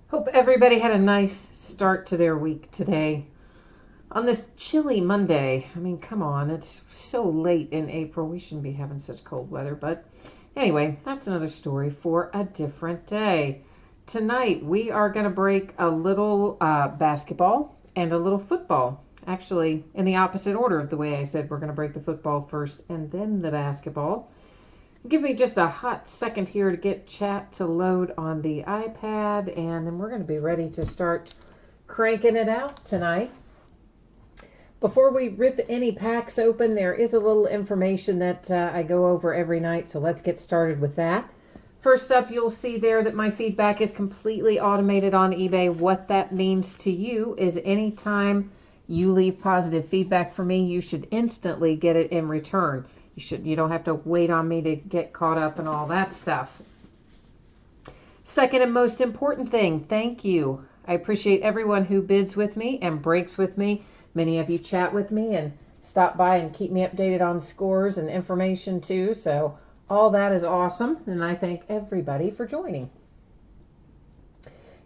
Hope everybody had a nice start to their week today. On this chilly Monday, I mean, come on, it's so late in April. We shouldn't be having such cold weather, but anyway, that's another story for a different day. Tonight, we are going to break a little basketball and a little football. Actually, in the opposite order of the way I said we're going to break the football first and then the basketball. Give me just a hot second here to get chat to load on the iPad, and then we're going to be ready to start cranking it out tonight. Before we rip any packs open, there is a little information that I go over every night, so let's get started with that. First up, you'll see there that my feedback is completely automated on eBay. What that means to you is anytime you leave positive feedback for me, you should instantly get it in return. You don't have to wait on me to get caught up and all that stuff. Second and most important thing, thank you. I appreciate everyone who bids with me and breaks with me. Many of you chat with me and stop by and keep me updated on scores and information too. So all that is awesome, and I thank everybody for joining.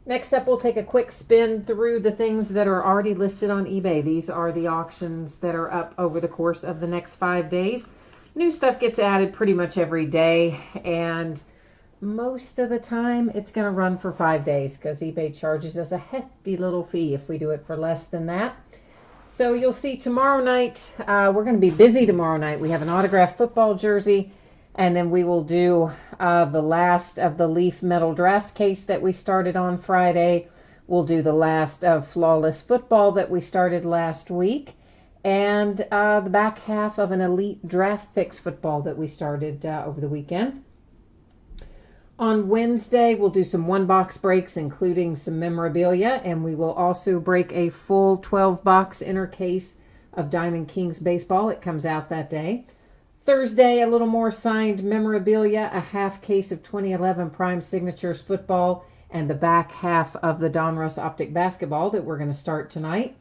Next up, we'll take a quick spin through the things that are already listed on eBay. These are the auctions that are up over the course of the next 5 days. New stuff gets added pretty much every day, and most of the time it's going to run for 5 days because eBay charges us a hefty little fee if we do it for less than that. So you'll see tomorrow night, we're going to be busy tomorrow night. We have an autographed football jersey, and then we will do the last of the Leaf metal draft case that we started on Friday. We'll do the last of Flawless Football that we started last week, and the back half of an Elite Draft Picks football that we started over the weekend. On Wednesday, we'll do some one-box breaks, including some memorabilia, and we will also break a full 12-box inner case of Diamond Kings baseball. It comes out that day. Thursday, a little more signed memorabilia, a half case of 2011 Prime Signatures football, and the back half of the Donruss Optic Basketball that we're going to start tonight.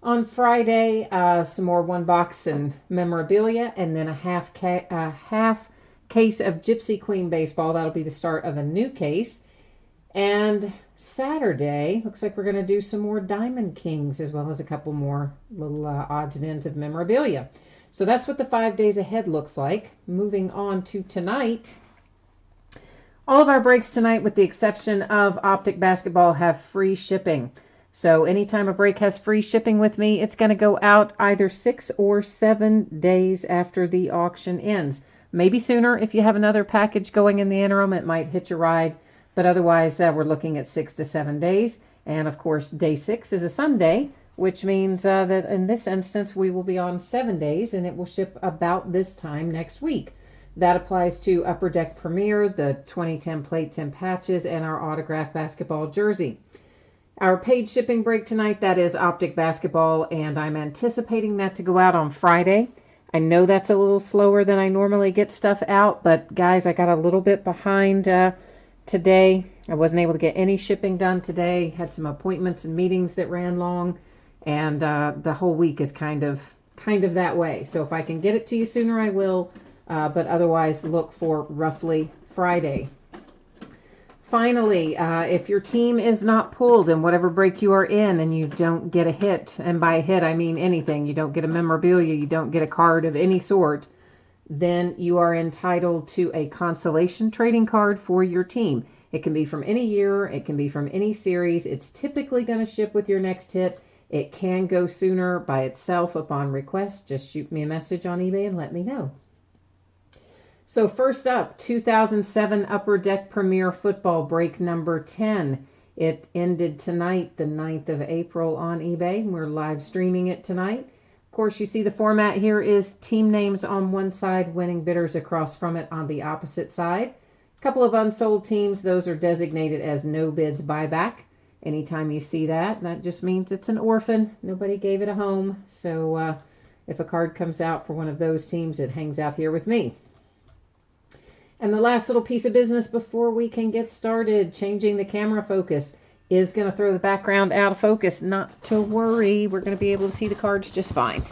On Friday, some more one box and memorabilia, and then a half case of Gypsy Queen baseball. That'll be the start of a new case. And Saturday, looks like we're going to do some more Diamond Kings, as well as a couple more little odds and ends of memorabilia. So that's what the 5 days ahead looks like. Moving on to tonight. All of our breaks tonight, with the exception of Optic Basketball, have free shipping. So anytime a break has free shipping with me, it's going to go out either 6 or 7 days after the auction ends. Maybe sooner. If you have another package going in the interim, it might hitch a ride. But otherwise, we're looking at 6 to 7 days. And of course, day 6 is a Sunday, which means that in this instance, we will be on 7 days, and it will ship about this time next week. That applies to Upper Deck Premier, the 2010 plates and patches, and our autographed basketball jersey. Our paid shipping break tonight, that is Optic Basketball, and I'm anticipating that to go out on Friday. I know that's a little slower than I normally get stuff out, but guys, I got a little bit behind today. I wasn't able to get any shipping done today. Had some appointments and meetings that ran long, and the whole week is kind of that way. So if I can get it to you sooner, I will, but otherwise look for roughly Friday. Finally, if your team is not pulled in whatever break you are in and you don't get a hit, and by a hit I mean anything, you don't get a memorabilia, you don't get a card of any sort, then you are entitled to a consolation trading card for your team. It can be from any year, it can be from any series. It's typically going to ship with your next hit. It can go sooner by itself upon request. Just shoot me a message on eBay and let me know. So first up, 2007 Upper Deck Premier Football break number 10. It ended tonight, the 9th of April on eBay. We're live streaming it tonight. Of course, you see the format here is team names on one side, winning bidders across from it on the opposite side. A couple of unsold teams, those are designated as no bids buyback. Anytime you see that, that just means it's an orphan. Nobody gave it a home. So if a card comes out for one of those teams, it hangs out here with me. And the last little piece of business before we can get started, changing the camera focus, is going to throw the background out of focus. Not to worry, we're going to be able to see the cards just fine.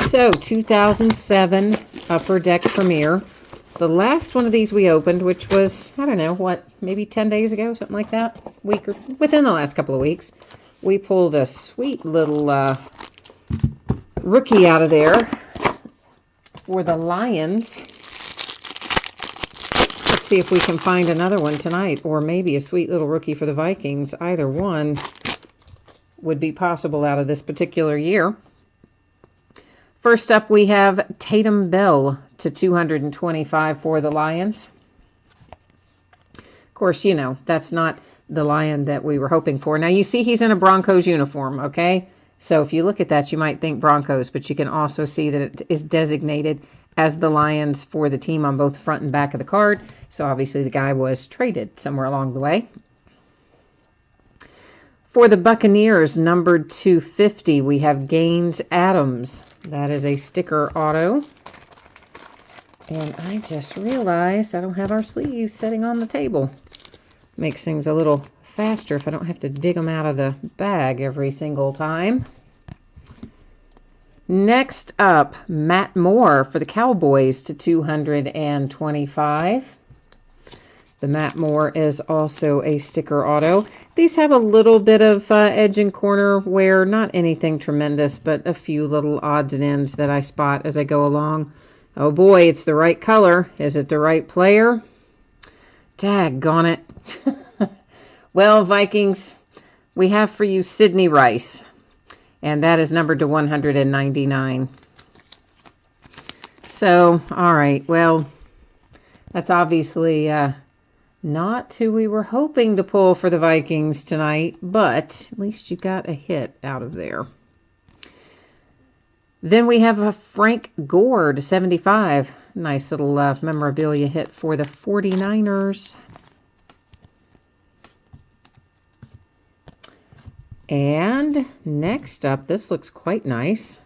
So, 2007 Upper Deck Premier. Of the last one of these we opened, which was, I don't know, what, maybe 10 days ago, something like that, week or within the last couple of weeks, we pulled a sweet little rookie out of there for the Lions. Let's see if we can find another one tonight, or maybe a sweet little rookie for the Vikings. Either one would be possible out of this particular year. First up, we have Tatum Bell to 225 for the Lions. Of course, you know, that's not the Lion that we were hoping for. Now, you see he's in a Broncos uniform, okay? So if you look at that, you might think Broncos, but you can also see that it is designated as the Lions for the team on both the front and back of the card. So obviously the guy was traded somewhere along the way. For the Buccaneers, numbered 250, we have Gaines Adams. That is a sticker auto. And I just realized I don't have our sleeves sitting on the table. Makes things a little faster if I don't have to dig them out of the bag every single time. Next up, Matt Moore for the Cowboys to 225. The Matt Moore is also a sticker auto. These have a little bit of edge and corner wear, not anything tremendous, but a few little odds and ends that I spot as I go along. Oh boy, it's the right color. Is it the right player? Daggone it. Well, Vikings, we have for you Sidney Rice, and that is numbered to 199. So, all right, well, that's obviously not who we were hoping to pull for the Vikings tonight, but at least you got a hit out of there. Then we have a Frank Gore to 75. Nice little memorabilia hit for the 49ers. And next up, this looks quite nice.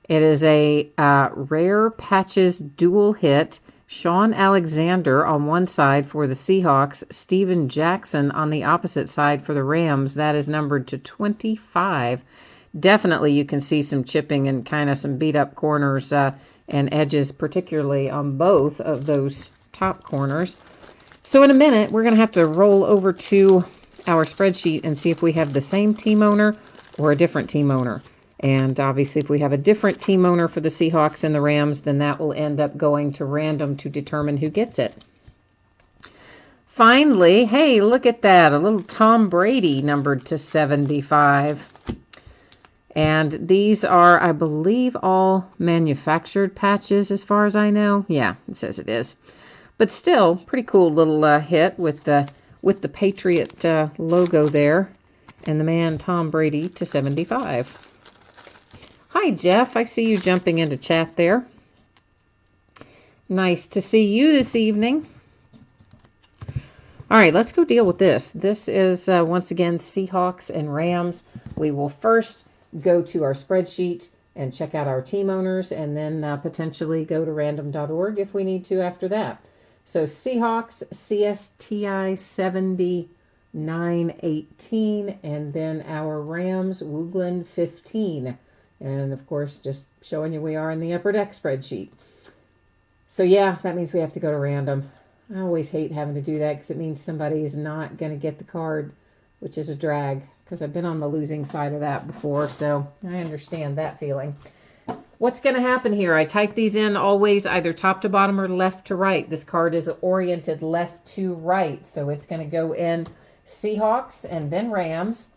It is a Rare Patches dual hit. Sean Alexander on one side for the Seahawks. Steven Jackson on the opposite side for the Rams. That is numbered to 25. Definitely you can see some chipping and kind of some beat up corners and edges, particularly on both of those top corners. So in a minute, we're going to have to roll over to our spreadsheet and see if we have the same team owner or a different team owner. And obviously if we have a different team owner for the Seahawks and the Rams, then that will end up going to random to determine who gets it. Finally, hey, look at that, a little Tom Brady numbered to 75. And these are, I believe, all manufactured patches as far as I know. Yeah, it says it is. But still, pretty cool little hit with the Patriot logo there. And the man Tom Brady to 75. Hi, Jeff. I see you jumping into chat there. Nice to see you this evening. All right, let's go deal with this. This is, once again, Seahawks and Rams. We will first go to our spreadsheet and check out our team owners, and then potentially go to random.org if we need to after that. So Seahawks, CSTI 7918, and then our Rams, Woogland 15. And of course, just showing you we are in the upper deck spreadsheet. So yeah, that means we have to go to random. I always hate having to do that because it means somebody is not going to get the card, which is a drag, because I've been on the losing side of that before, so I understand that feeling. What's going to happen here? I type these in always either top to bottom or left to right. This card is oriented left to right, so it's going to go in Seahawks and then Rams.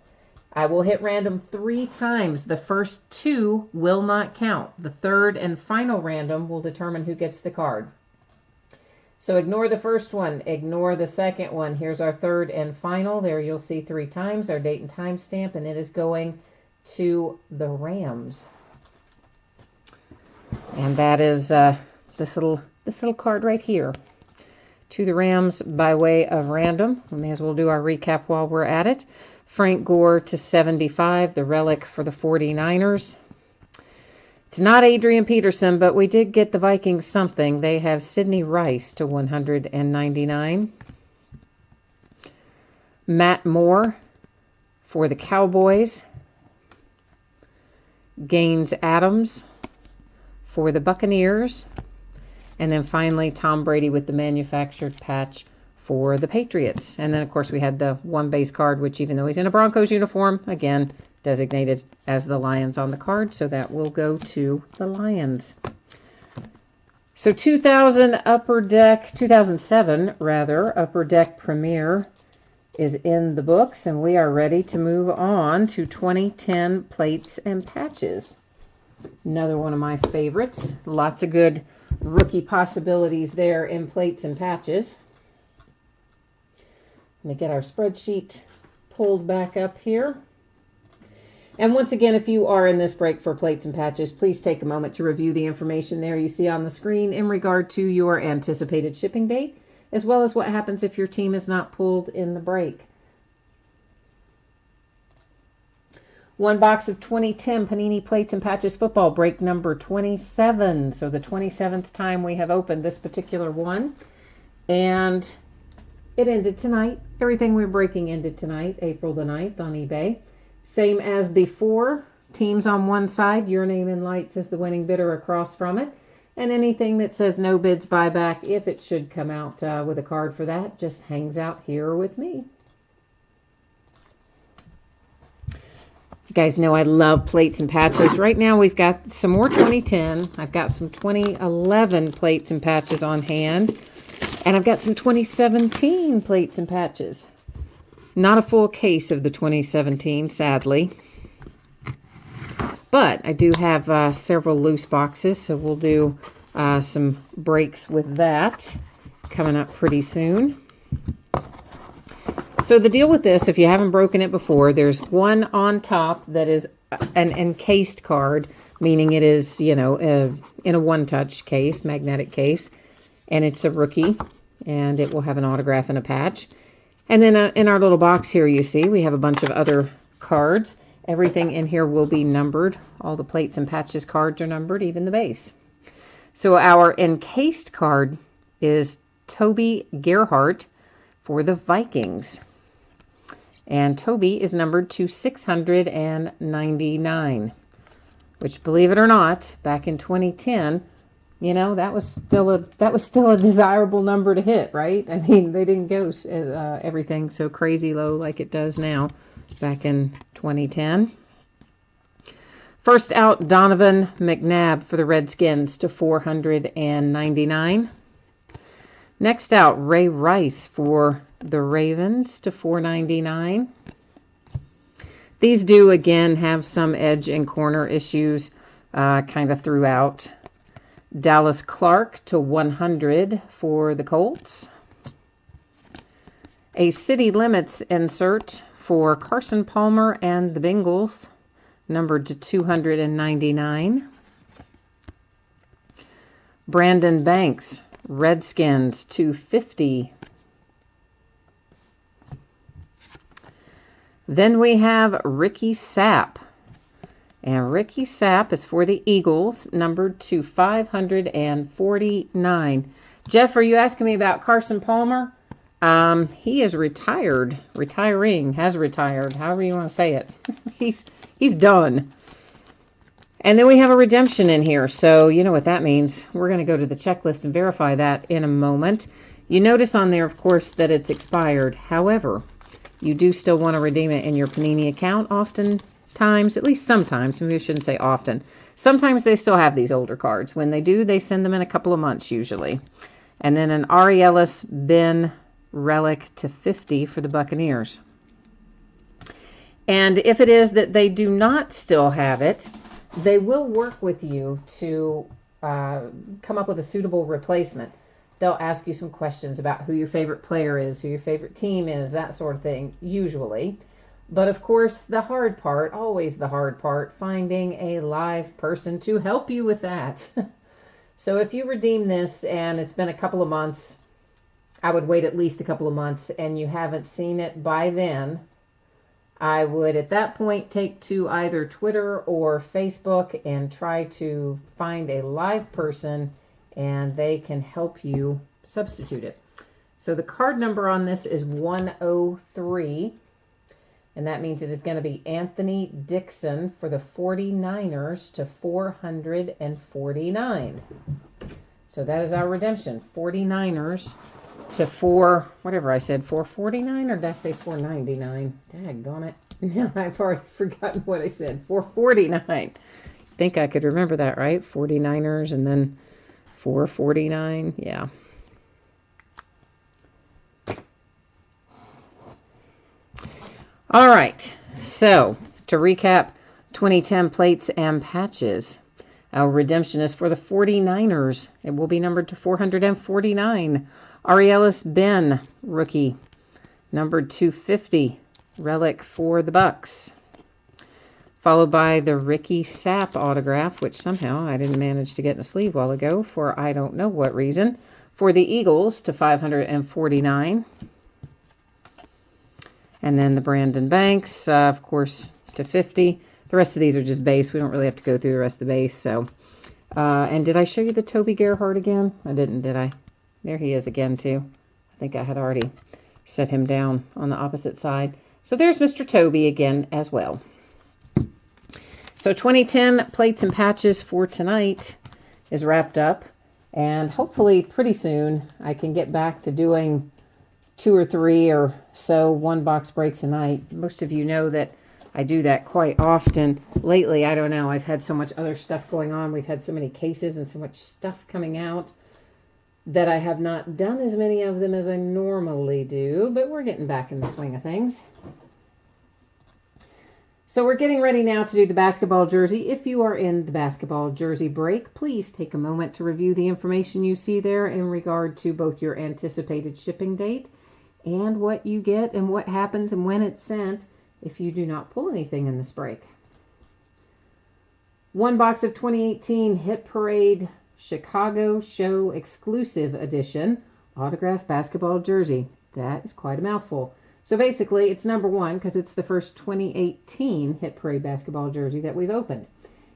I will hit random 3 times. The first 2 will not count. The third and final random will determine who gets the card. So ignore the first one, ignore the second one. Here's our third and final. There you'll see 3 times, our date and time stamp, and it is going to the Rams. And that is this little card right here. To the Rams by way of random. We may as well do our recap while we're at it. Frank Gore to 75, the relic for the 49ers. It's not Adrian Peterson, but we did get the Vikings something. They have Sidney Rice to 199. Matt Moore for the Cowboys. Gaines Adams for the Buccaneers. And then finally, Tom Brady with the manufactured patch for the Patriots. And then, of course, we had the one base card, which even though he's in a Broncos uniform, again, designated as the Lions on the card. So that will go to the Lions. So 2007 Upper Deck Premier is in the books, and we are ready to move on to 2010 Plates and Patches. Another one of my favorites. Lots of good rookie possibilities there in Plates and Patches. Let me get our spreadsheet pulled back up here. And once again, if you are in this break for Plates and Patches, please take a moment to review the information there you see on the screen in regard to your anticipated shipping date, as well as what happens if your team is not pulled in the break. One box of 2010 Panini Plates and Patches football, break number 27. So the 27th time we have opened this particular one. And it ended tonight. Everything we're breaking ended tonight, April the 9th on eBay. Same as before. Teams on one side, your name in lights as the winning bidder across from it. And anything that says no bids buyback, if it should come out with a card for that, just hangs out here with me. You guys know I love Plates and Patches. Right now we've got some more 2010. I've got some 2011 Plates and Patches on hand. And I've got some 2017 Plates and Patches. Not a full case of the 2017, sadly. But I do have several loose boxes, so we'll do some breaks with that coming up pretty soon. So the deal with this, if you haven't broken it before, there's one on top that is an encased card, meaning it is, you know, in a one-touch case, magnetic case, and it's a rookie, and it will have an autograph and a patch. And then in our little box here, you see, we have a bunch of other cards. Everything in here will be numbered. All the Plates and Patches cards are numbered, even the base. So our encased card is Toby Gerhart for the Vikings. And Toby is numbered to 699, which, believe it or not, back in 2010, you know, that was still a desirable number to hit, right? I mean, they didn't go everything so crazy low like it does now back in 2010. First out, Donovan McNabb for the Redskins to 499. Next out, Ray Rice for the Ravens to 499. These do, again, have some edge and corner issues kind of throughout. Dallas Clark to 100 for the Colts. A City Limits insert for Carson Palmer and the Bengals, numbered to 299. Brandon Banks, Redskins, 250. Then we have Ricky Sapp. And Ricky Sapp is for the Eagles, numbered to 549. Jeff, are you asking me about Carson Palmer? He is retired, has retired, however you want to say it. He's done. And then we have a redemption in here, so you know what that means. We're going to go to the checklist and verify that in a moment. You notice on there, of course, that it's expired. However, you do still want to redeem it in your Panini account oftentimes, at least sometimes. Maybe I shouldn't say often. Sometimes they still have these older cards. When they do, they send them in a couple of months usually. And then an Ari Ellis Ben relic to 50 for the Buccaneers. And if it is that they do not still have it, they will work with you to come up with a suitable replacement. They'll ask you some questions about who your favorite player is, who your favorite team is, that sort of thing, usually. But of course, the hard part, always the hard part, finding a live person to help you with that. So if you redeem this and it's been a couple of months, I would wait at least a couple of months, and you haven't seen it by then, I would at that point take to either Twitter or Facebook and try to find a live person, and they can help you substitute it. So the card number on this is 103, and that means it is going to be Anthony Dixon for the 49ers to 449. So So that is our redemption. 49ers to 4, whatever I said, 449, or did I say 499? Daggone it. Now I've already forgotten what I said. 449. I think I could remember that, right? 49ers and then 449. Yeah. All right. So to recap, 2010 plates and patches. Our redemption is for the 49ers. It will be numbered to 449. Ariellis Ben, rookie, numbered 250. Relic for the Bucks. Followed by the Ricky Sapp autograph, which somehow I didn't manage to get in a sleeve while ago for I don't know what reason. For the Eagles to 549. And then the Brandon Banks, of course, to 50. The rest of these are just base. We don't really have to go through the rest of the base. So, and did I show you the Toby Gerhardt again? I didn't, did I? There he is again, too. I think I had already set him down on the opposite side. So there's Mr. Toby again as well. So 2010 plates and patches for tonight is wrapped up. And hopefully pretty soon I can get back to doing 2 or 3 or so one-box breaks a night. Most of you know that I do that quite often. Lately, I don't know, I've had so much other stuff going on. We've had so many cases and so much stuff coming out that I have not done as many of them as I normally do, but we're getting back in the swing of things. So we're getting ready now to do the basketball jersey. If you are in the basketball jersey break, please take a moment to review the information you see there in regard to both your anticipated shipping date and what you get and what happens and when it's sent if you do not pull anything in this break. One box of 2018 Hit Parade Chicago Show Exclusive Edition autographed basketball jersey. That is quite a mouthful. So basically, it's number 1 because it's the first 2018 Hit Parade basketball jersey that we've opened.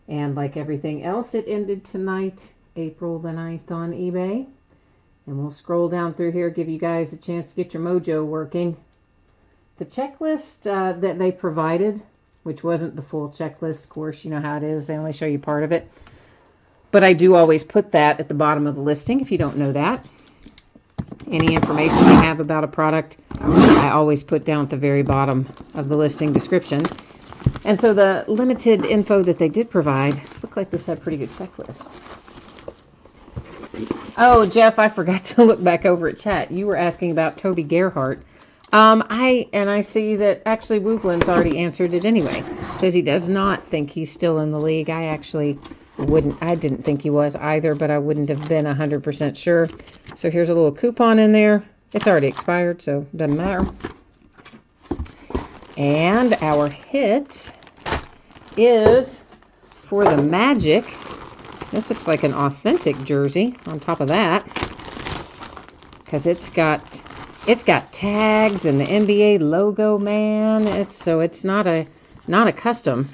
And like everything else, it ended tonight, April the 9th on eBay. And we'll scroll down through here, give you guys a chance to get your mojo working. The checklist that they provided, which wasn't the full checklist, of course, you know how it is. They only show you part of it. But I do always put that at the bottom of the listing if you don't know that. Any information I have about a product, I always put down at the very bottom of the listing description. And so the limited info that they did provide looked like this had a pretty good checklist. Oh, Jeff, I forgot to look back over at chat. You were asking about Toby Gerhardt. I see that actually Wooglin's already answered it anyway. Says he does not think he's still in the league. I didn't think he was either, but I wouldn't have been 100% sure. So here's a little coupon in there. It's already expired, so it doesn't matter. And our hit is for the Magic. This looks like an authentic jersey on top of that, because it's got tags and the NBA logo, man. It's not a custom,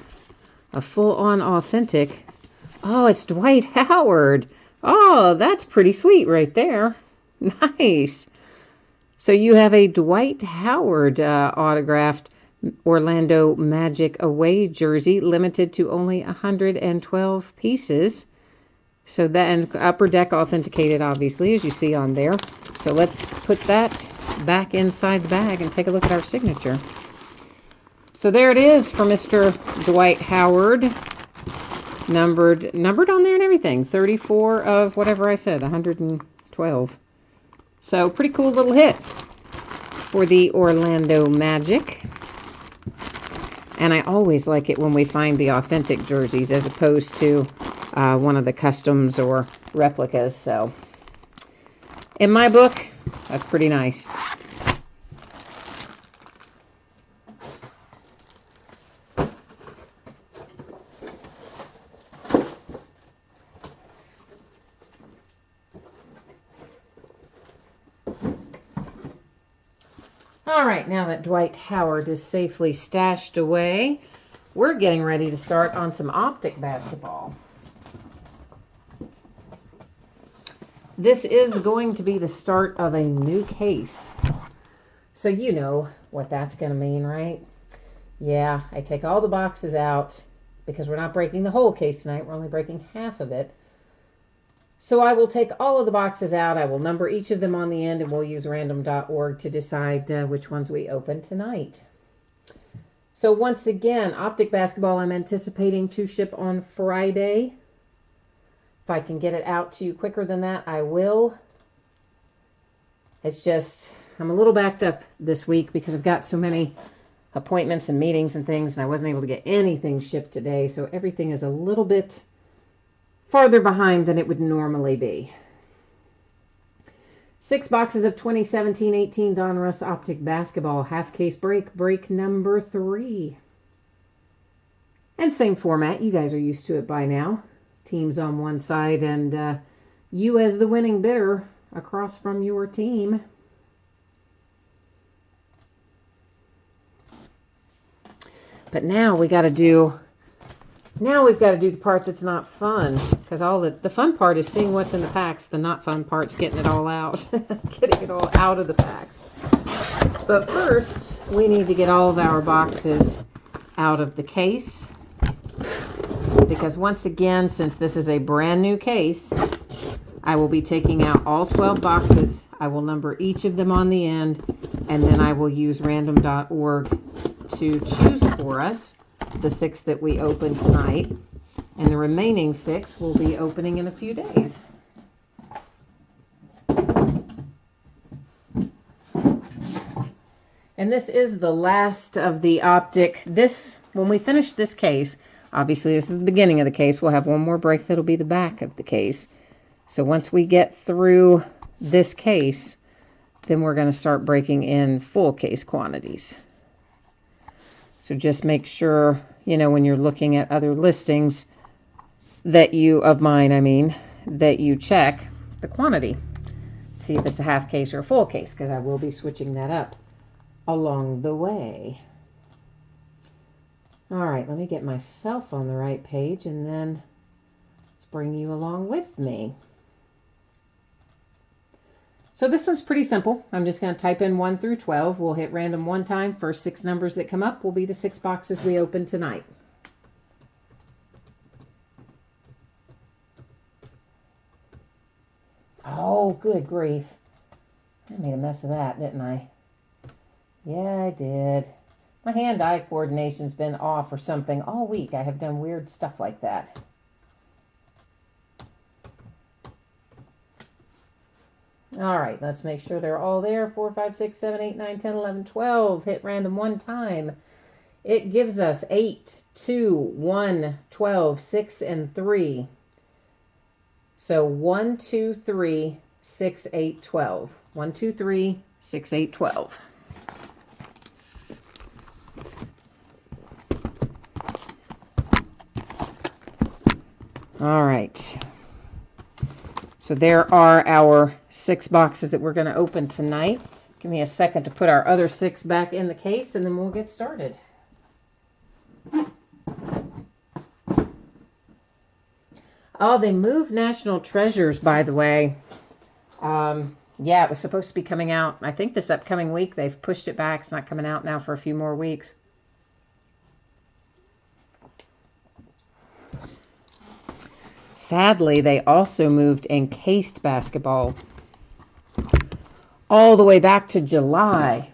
a full-on authentic. Oh, it's Dwight Howard. Oh, that's pretty sweet right there. Nice. So you have a Dwight Howard autographed Orlando Magic away jersey, limited to only 112 pieces. So that, and upper deck authenticated, obviously, as you see on there. So let's put that back inside the bag and take a look at our signature. So there it is for Mr. Dwight Howard. Numbered on there and everything. 34 of whatever I said, 112. So pretty cool little hit for the Orlando Magic. And I always like it when we find the authentic jerseys as opposed to one of the customs or replicas. So in my book, that's pretty nice. All right, now that Dwight Howard is safely stashed away, we're getting ready to start on some Optic Basketball. This is going to be the start of a new case. So you know what that's going to mean, right? Yeah, I take all the boxes out because we're not breaking the whole case tonight. We're only breaking half of it. So I will take all of the boxes out. I will number each of them on the end, and we'll use random.org to decide which ones we open tonight. So once again, Optic Basketball I'm anticipating to ship on Friday. If I can get it out to you quicker than that, I will. It's just, I'm a little backed up this week because I've got so many appointments and meetings and things, and I wasn't able to get anything shipped today, so everything is a little bit farther behind than it would normally be. 6 boxes of 2017-18 Donruss Optic Basketball, half case break number 3. And same format, you guys are used to it by now. Teams on one side and you as the winning bidder across from your team. But now we've got to do the part that's not fun, because all the fun part is seeing what's in the packs. The not fun part's getting it all out, getting it all out of the packs. But first, we need to get all of our boxes out of the case, because once again, since this is a brand new case, I will be taking out all 12 boxes. I will number each of them on the end, and then I will use random.org to choose for us the 6 that we open tonight, and the remaining 6 will be opening in a few days. And this is the last of the Optic. When we finish this case, obviously this is the beginning of the case, we'll have one more break that'll be the back of the case. So once we get through this case, then we're going to start breaking in full case quantities. So just make sure, when you're looking at other listings that that you check the quantity. See if it's a half case or a full case, because I will be switching that up along the way. All right, let me get myself on the right page, and then let's bring you along with me. So this one's pretty simple. I'm just going to type in 1 through 12. We'll hit random one time. First 6 numbers that come up will be the 6 boxes we open tonight. Oh, good grief. I made a mess of that, didn't I? Yeah, I did. My hand-eye coordination's been off or something all week. I have done weird stuff like that. All right, let's make sure they're all there. 4, 5, 6, 7, 8, 9, 10, 11, 12. Hit random one time. It gives us 8, 2, 1, 12, 6, and 3. So 1, 2, 3, 6, 8, 12. 1, 2, 3, 6, 8, 12. All right. So there are our 6 boxes that we're going to open tonight. Give me a second to put our other 6 back in the case, and then we'll get started. Oh, they moved National Treasures, by the way. Yeah, it was supposed to be coming out, I think, this upcoming week. They've pushed it back. It's not coming out now for a few more weeks. Sadly, they also moved encased basketball all the way back to July.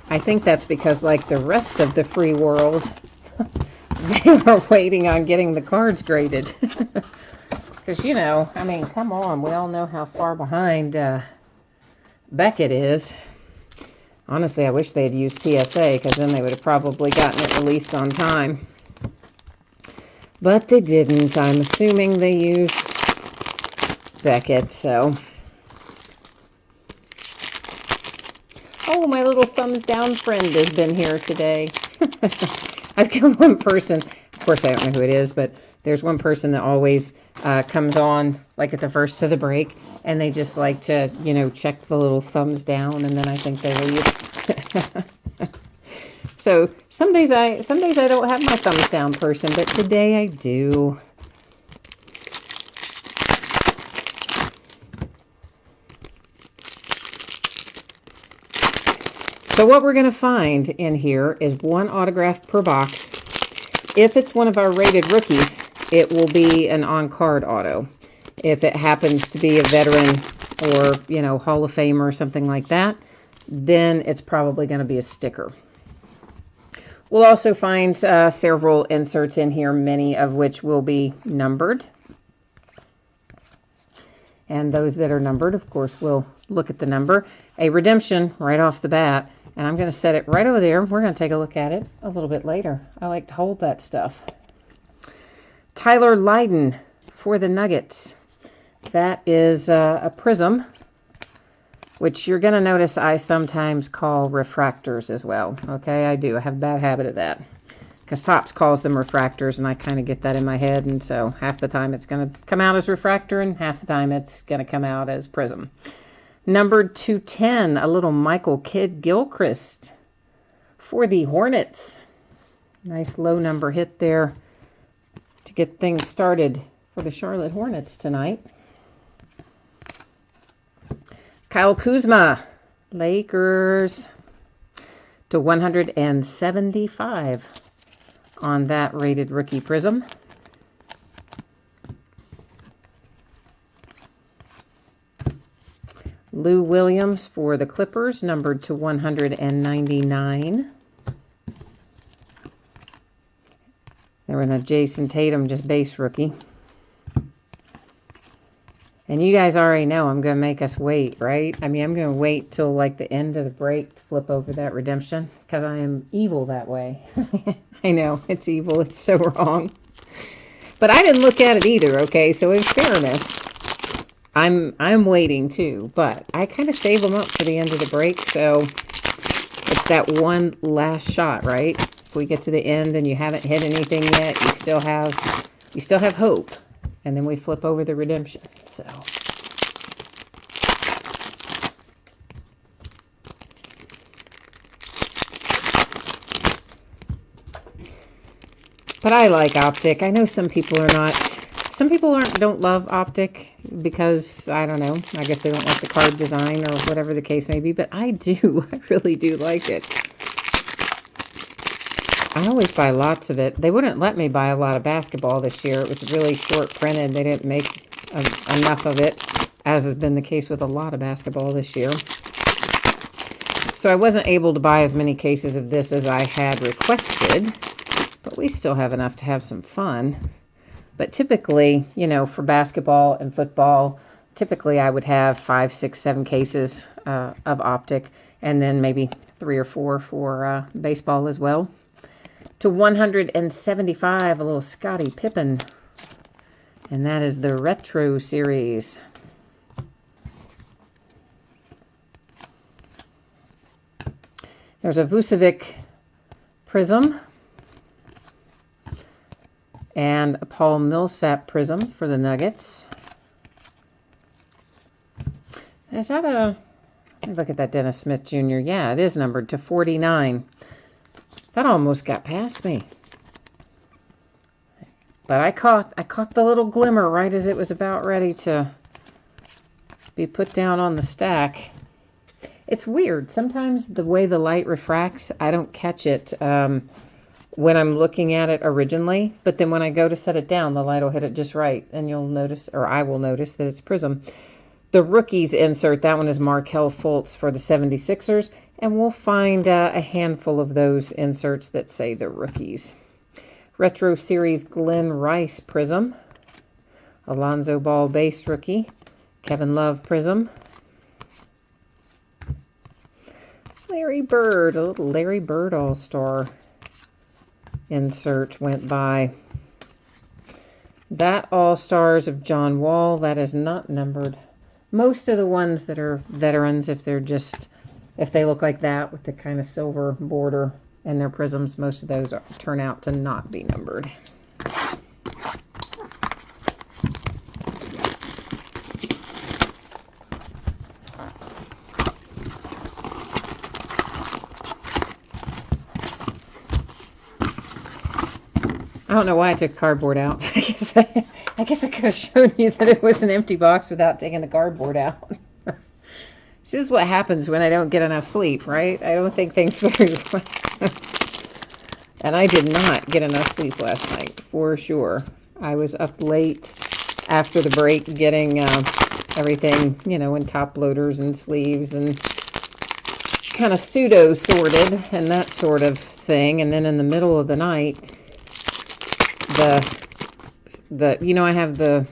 I think that's because, like the rest of the free world, they were waiting on getting the cards graded. Because, come on, we all know how far behind Beckett is. Honestly, I wish they had used PSA, because then they would have probably gotten it released on time. But they didn't. I'm assuming they used Beckett, so. Oh, my little thumbs down friend has been here today. I've got one person, of course I don't know who it is, but there's one person that always comes on like at the first of the break, and they just like to, check the little thumbs down, and then I think they leave. So some days I don't have my thumbs down person, but today I do. So what we're going to find in here is one autograph per box. If it's one of our rated rookies, it will be an on-card auto. If it happens to be a veteran or, you know, Hall of Famer or something like that, then it's probably going to be a sticker. We'll also find several inserts in here, many of which will be numbered. And those that are numbered, of course, we'll look at the number. A redemption right off the bat. And I'm going to set it right over there. We're going to take a look at it a little bit later. I like to hold that stuff. Tyler Lydon for the Nuggets. That is a prism, which you're going to notice I sometimes call refractors as well. Okay, I do. I have a bad habit of that. Because Topps calls them refractors, and I kind of get that in my head. And so half the time it's going to come out as refractor, and half the time it's going to come out as prism. Numbered 210, a little Michael Kidd-Gilchrist for the Hornets. Nice low number hit there to get things started for the Charlotte Hornets tonight. Kyle Kuzma, Lakers, to 175 on that rated rookie prism. Lou Williams for the Clippers, numbered to 199. There was a Jason Tatum, just base rookie. And you guys already know I'm going to make us wait, right? I mean, I'm going to wait till like the end of the break to flip over that redemption because I am evil that way. I know, it's evil. It's so wrong. But I didn't look at it either, okay? So in fairness, I'm waiting too, but I kind of save them up for the end of the break, so it's that one last shot, right? If we get to the end and you haven't hit anything yet, you still have hope, and then we flip over the redemption. So, but I like Optic. I know some people are not. Some people don't love Optic because, I don't know, I guess they don't like the card design or whatever the case may be, but I do. I really do like it. I always buy lots of it. They wouldn't let me buy a lot of basketball this year. It was really short printed. They didn't make enough of it, as has been the case with a lot of basketball this year. So I wasn't able to buy as many cases of this as I had requested, but we still have enough to have some fun. But typically, you know, for basketball and football, typically I would have 5, 6, 7 cases of Optic, and then maybe 3 or 4 for baseball as well. To 175, a little Scottie Pippen, and that is the Retro Series. There's a Vucevic Prism and a Paul Millsap Prism for the Nuggets. Is that a... Let me look at that Dennis Smith Jr. Yeah, it is numbered to 49. That almost got past me. But I caught the little glimmer right as it was about ready to be put down on the stack. It's weird. Sometimes the way the light refracts, I don't catch it when I'm looking at it originally, but then when I go to set it down, the light will hit it just right, and you'll notice, or I will notice, that it's prism. The rookies insert, that one is Markelle Fultz for the 76ers, and we'll find a handful of those inserts that say the rookies. Retro Series Glenn Rice Prism, Alonzo Ball base rookie, Kevin Love Prism, Larry Bird, a little Larry Bird All-Star insert went by. That All-Stars of John Wall, that is not numbered. Most of the ones that are veterans, if they look like that with the kind of silver border and their prisms, most of those turn out to not be numbered. I don't know why I took cardboard out. I guess I could have shown you that it was an empty box without taking the cardboard out. This is what happens when I don't get enough sleep, right? I don't think things through. And I did not get enough sleep last night, for sure. I was up late after the break getting everything, you know, in top loaders and sleeves and kind of pseudo sorted and that sort of thing. And then in the middle of the night, you know, I have the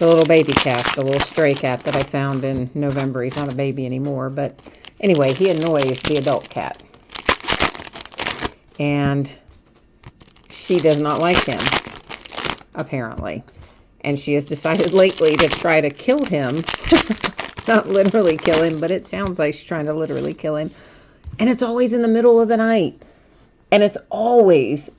little baby cat, the little stray cat that I found in November. He's not a baby anymore, but anyway, he annoys the adult cat. And she does not like him, apparently. And she has decided lately to try to kill him. Not literally kill him, but it sounds like she's trying to literally kill him. And it's always in the middle of the night. And it's always,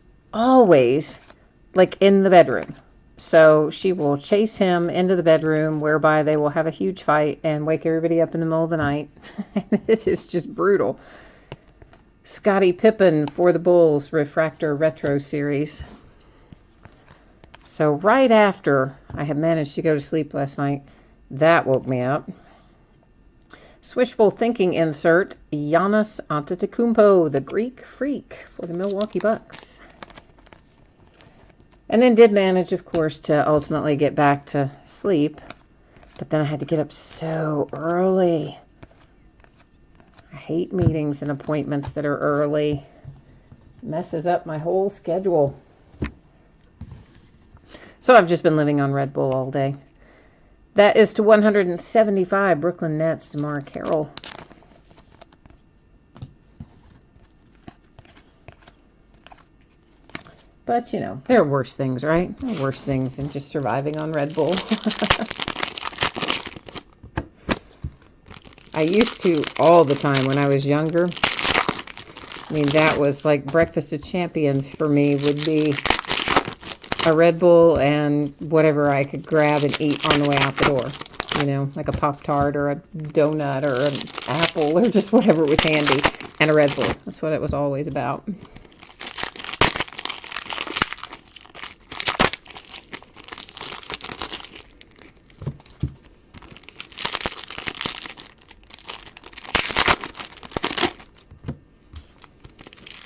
like in the bedroom. So she will chase him into the bedroom, whereby they will have a huge fight and wake everybody up in the middle of the night. It is just brutal. Scottie Pippen for the Bulls Refractor Retro Series. So right after I had managed to go to sleep last night, that woke me up. Swishful Thinking insert, Giannis Antetokounmpo, the Greek Freak for the Milwaukee Bucks. And then did manage, of course, to ultimately get back to sleep. But then I had to get up so early. I hate meetings and appointments that are early. Messes up my whole schedule. So I've just been living on Red Bull all day. That is to 175, Brooklyn Nets, DeMar Carroll. But, you know, there are worse things, right? There are worse things than just surviving on Red Bull. I used to all the time when I was younger. I mean, that was like breakfast of champions for me would be a Red Bull and whatever I could grab and eat on the way out the door. You know, like a Pop-Tart or a donut or an apple or just whatever was handy. And a Red Bull. That's what it was always about.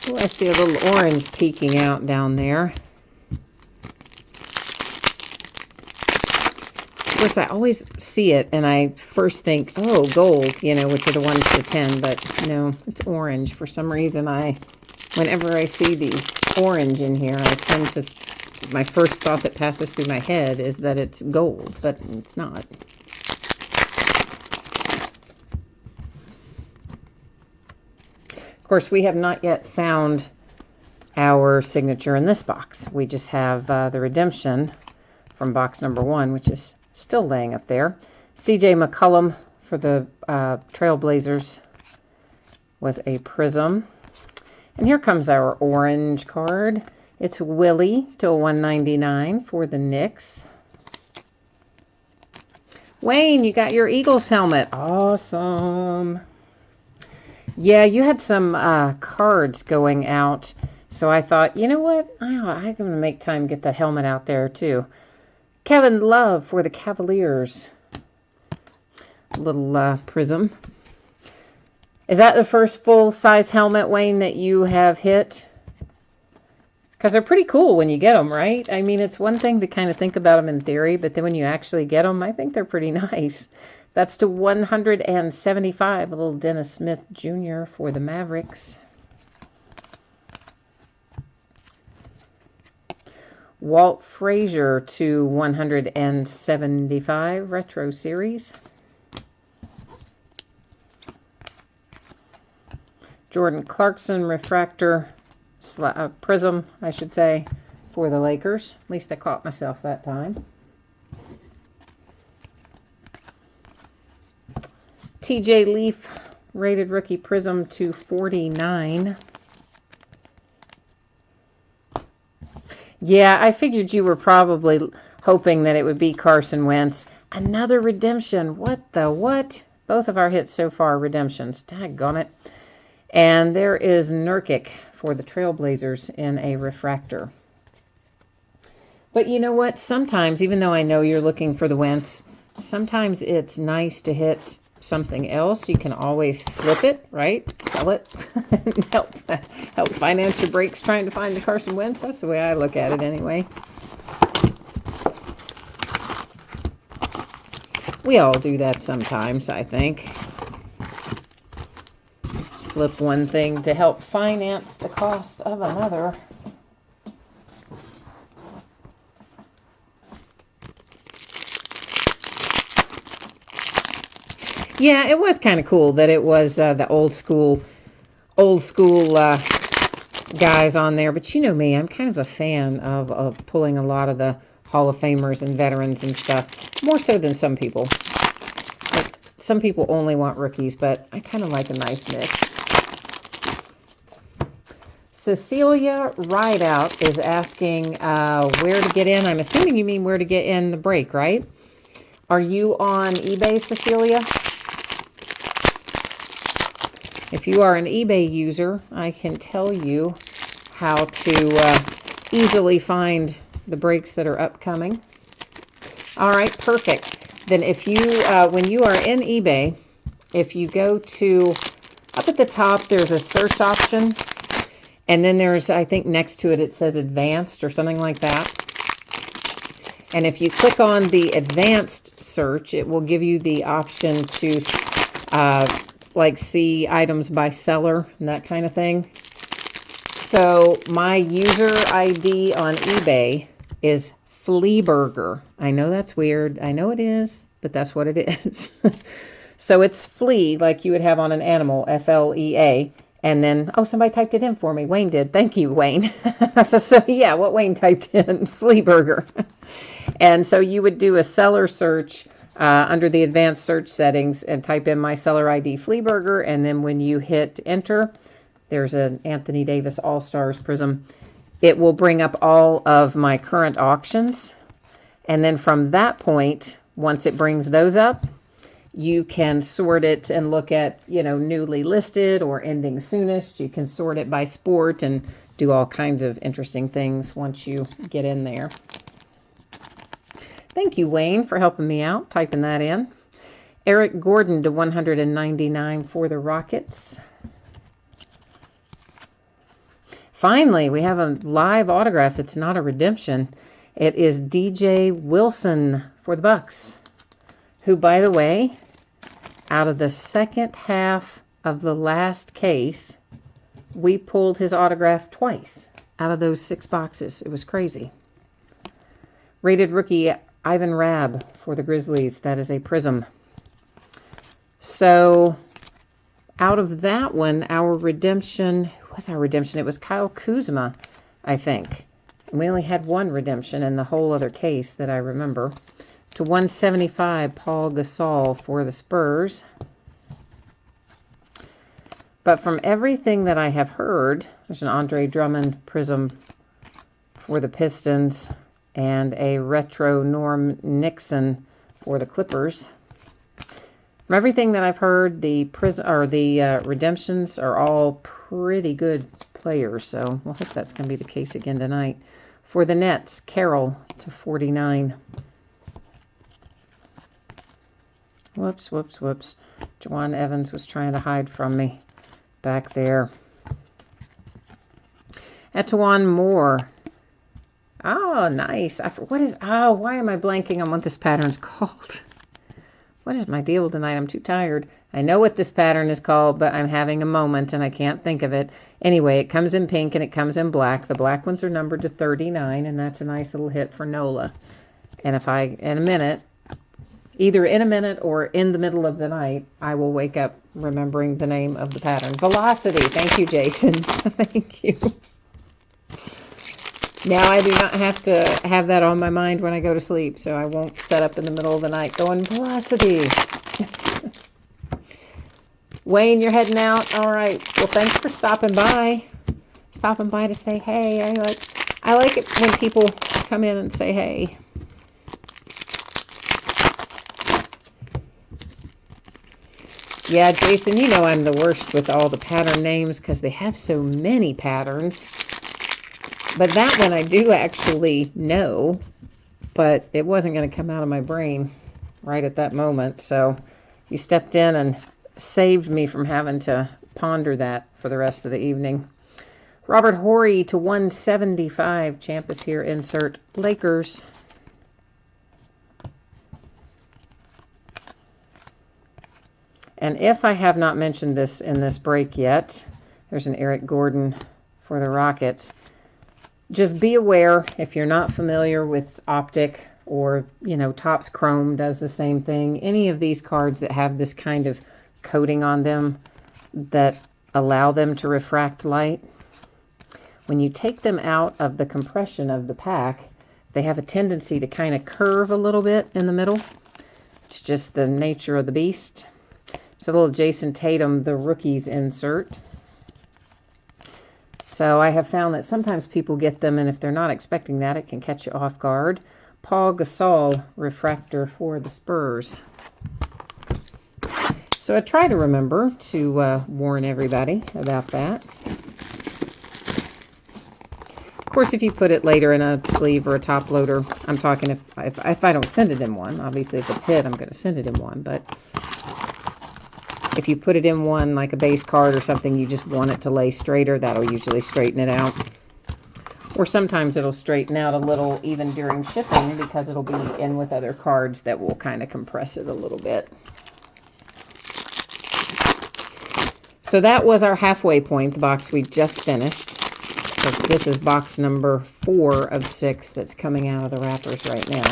Oh, I see a little orange peeking out down there. Of course, I always see it, and I first think, oh, gold, you know, which are the 1 to 10, but no, it's orange. For some reason, whenever I see the orange in here, I tend to, my first thought that passes through my head is that it's gold, but it's not. Of course, we have not yet found our signature in this box. We just have the redemption from box number 1, which is still laying up there. C.J. McCollum for the Trailblazers was a prism. And here comes our orange card. It's Willie to 199 for the Knicks. Wayne, you got your Eagles helmet. Awesome. Yeah, you had some cards going out, so I thought, you know what? I'm going to make time to get the helmet out there, too. Kevin Love for the Cavaliers. Little prism. Is that the first full-size helmet, Wayne, that you have hit? Because they're pretty cool when you get them, right? I mean, it's one thing to kind of think about them in theory, but then when you actually get them, I think they're pretty nice. That's to 175, a little Dennis Smith Jr. for the Mavericks. Walt Frazier to 175, Retro Series. Jordan Clarkson Refractor, Prism, I should say, for the Lakers. At least I caught myself that time. TJ Leaf, rated rookie Prism to 49. Yeah, I figured you were probably hoping that it would be Carson Wentz. Another redemption. What the what? Both of our hits so far redemptions. Daggone it. And there is Nurkic for the Trailblazers in a refractor. But you know what? Sometimes, even though I know you're looking for the Wentz, sometimes it's nice to hit something else, you can always flip it, right? Sell it and help finance your breaks trying to find the Carson Wentz. That's the way I look at it anyway. We all do that sometimes, I think. Flip one thing to help finance the cost of another. Yeah, it was kind of cool that it was the old school guys on there. But you know me, I'm kind of a fan of pulling a lot of the Hall of Famers and veterans and stuff. More so than some people. Like, some people only want rookies, but I kind of like a nice mix. Cecilia Rideout is asking where to get in. I'm assuming you mean where to get in the break, right? Are you on eBay, Cecilia? If you are an eBay user, I can tell you how to easily find the breaks that are upcoming. All right, perfect. Then if you, when you are in eBay, if you go to, up at the top, there's a search option. And then there's, I think next to it, it says advanced or something like that. And if you click on the advanced search, it will give you the option to like see items by seller and that kind of thing. So my user ID on eBay is Fleaburger. I know that's weird. I know it is, but that's what it is. So it's flea, like you would have on an animal, F-L-E-A. And then, oh, somebody typed it in for me. Wayne did. Thank you, Wayne. So yeah, what Wayne typed in, Fleaburger. And so you would do a seller search under the advanced search settings and type in my seller ID Fleaburger. And then when you hit enter, there's an Anthony Davis All-Stars Prism. It will bring up all of my current auctions. And then from that point, once it brings those up, you can sort it and look at, you know, newly listed or ending soonest. You can sort it by sport and do all kinds of interesting things once you get in there. Thank you, Wayne, for helping me out, typing that in. Eric Gordon to 199 for the Rockets. Finally, we have a live autograph. It's not a redemption. It is DJ Wilson for the Bucks, who, by the way, out of the second half of the last case, we pulled his autograph twice out of those 6 boxes. It was crazy. Rated rookie Ivan Rabb for the Grizzlies. That is a Prism. So out of that one, our redemption, who was our redemption? It was Kyle Kuzma, I think. And we only had one redemption in the whole other case that I remember. To 175, Paul Gasol for the Spurs. But from everything that I have heard, there's an Andre Drummond Prism for the Pistons and a retro Norm Nixon for the Clippers. From everything that I've heard, the redemptions are all pretty good players, so we'll hope that's going to be the case again tonight. For the Nets, Carroll to 49. Whoops, whoops, whoops. Juwan Evans was trying to hide from me back there. Etawan Moore. Oh, nice. Why am I blanking on what this pattern's called? What is my deal tonight? I'm too tired. I know what this pattern is called, but I'm having a moment and I can't think of it. Anyway, it comes in pink and it comes in black. The black ones are numbered to 39, and that's a nice little hit for Nola. And if in a minute, either in a minute or in the middle of the night, I will wake up remembering the name of the pattern. Velocity. Thank you, Jason. Thank you. Now I do not have to have that on my mind when I go to sleep, so I won't set up in the middle of the night going, Velocity. Wayne, you're heading out? All right. Well, thanks for stopping by. Stopping by to say hey. I like it when people come in and say hey. Yeah, Jason, you know I'm the worst with all the pattern names because they have so many patterns. But that one I do actually know, but it wasn't going to come out of my brain right at that moment. So You stepped in and saved me from having to ponder that for the rest of the evening. Robert Horry to 175. Champ is here. Insert Lakers. And if I have not mentioned this in this break yet, there's an Eric Gordon for the Rockets. Just be aware, if you're not familiar with Optic, or, you know, Topps Chrome does the same thing. Any of these cards that have this kind of coating on them that allow them to refract light, when you take them out of the compression of the pack, they have a tendency to kind of curve a little bit in the middle. It's just the nature of the beast. It's a little Jason Tatum, the rookies insert. So I have found that sometimes people get them, and if they're not expecting that, it can catch you off guard. Paul Gasol refractor for the Spurs. So I try to remember to warn everybody about that. Of course, if you put it later in a sleeve or a top loader, I'm talking if I don't send it in one. Obviously, if it's hit, I'm going to send it in one. But if you put it in one like a base card or something, you just want it to lay straighter, that'll usually straighten it out. Or sometimes it'll straighten out a little even during shipping because it'll be in with other cards that will kind of compress it a little bit. So that was our halfway point, the box we just finished. This is box number 4 of 6 that's coming out of the wrappers right now.